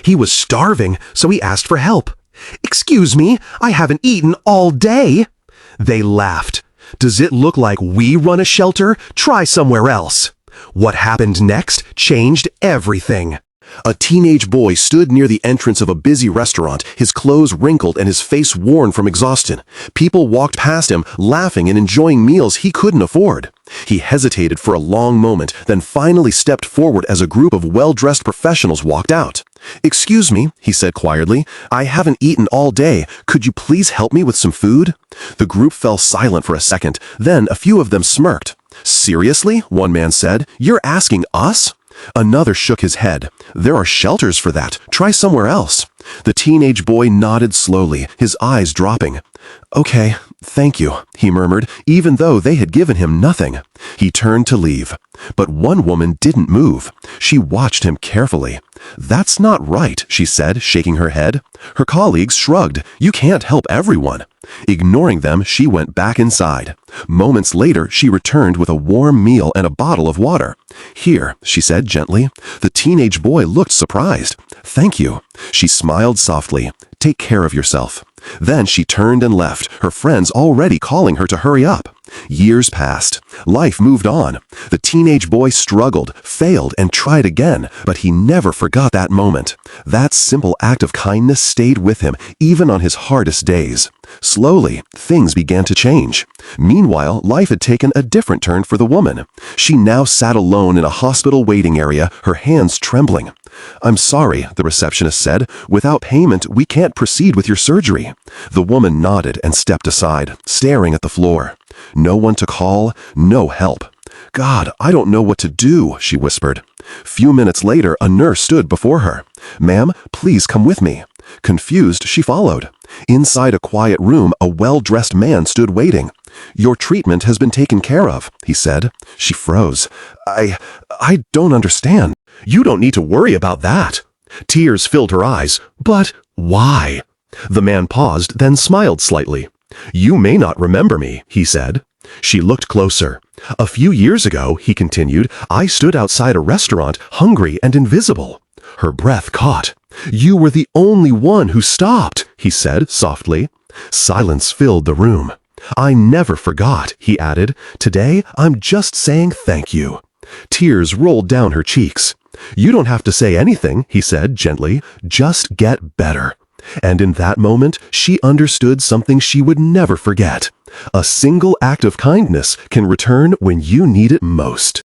He was starving, so he asked for help. "Excuse me, I haven't eaten all day." They laughed. "Does it look like we run a shelter? Try somewhere else." What happened next changed everything. A teenage boy stood near the entrance of a busy restaurant, his clothes wrinkled and his face worn from exhaustion. People walked past him, laughing and enjoying meals he couldn't afford. He hesitated for a long moment, then finally stepped forward as a group of well-dressed professionals walked out. "Excuse me," he said quietly, "I haven't eaten all day. Could you please help me with some food?" The group fell silent for a second, then a few of them smirked. "Seriously?" one man said. "You're asking us?" Another shook his head. "There are shelters for that. Try somewhere else." The teenage boy nodded slowly, his eyes dropping. "Okay, thank you," he murmured, even though they had given him nothing. He turned to leave. But one woman didn't move. She watched him carefully. "That's not right," she said, shaking her head. Her colleagues shrugged. "You can't help everyone." Ignoring them, she went back inside. Moments later, she returned with a warm meal and a bottle of water. "Here," she said gently. The teenage boy looked surprised. "Thank you." She smiled softly. "Take care of yourself." Then she turned and left, her friends already calling her to hurry up. Years passed. Life moved on. The teenage boy struggled, failed, and tried again, but he never forgot that moment. That simple act of kindness stayed with him, even on his hardest days. Slowly, things began to change. Meanwhile, life had taken a different turn for the woman. She now sat alone in a hospital waiting area, her hands trembling. "I'm sorry," the receptionist said. "Without payment, we can't proceed with your surgery." The woman nodded and stepped aside, staring at the floor. No one to call, no help. "God, I don't know what to do," she whispered. Few minutes later, a nurse stood before her. "Ma'am, please come with me." Confused, she followed. Inside a quiet room, a well-dressed man stood waiting. "Your treatment has been taken care of," he said. She froze. I don't understand." "You don't need to worry about that." Tears filled her eyes. "But why?" The man paused, then smiled slightly. "You may not remember me," he said. She looked closer. "A few years ago," he continued, "I stood outside a restaurant, hungry and invisible." Her breath caught. "You were the only one who stopped," he said softly. Silence filled the room. "I never forgot," he added. "Today, I'm just saying thank you." Tears rolled down her cheeks. "You don't have to say anything," he said gently. "Just get better." And in that moment, she understood something she would never forget. A single act of kindness can return when you need it most.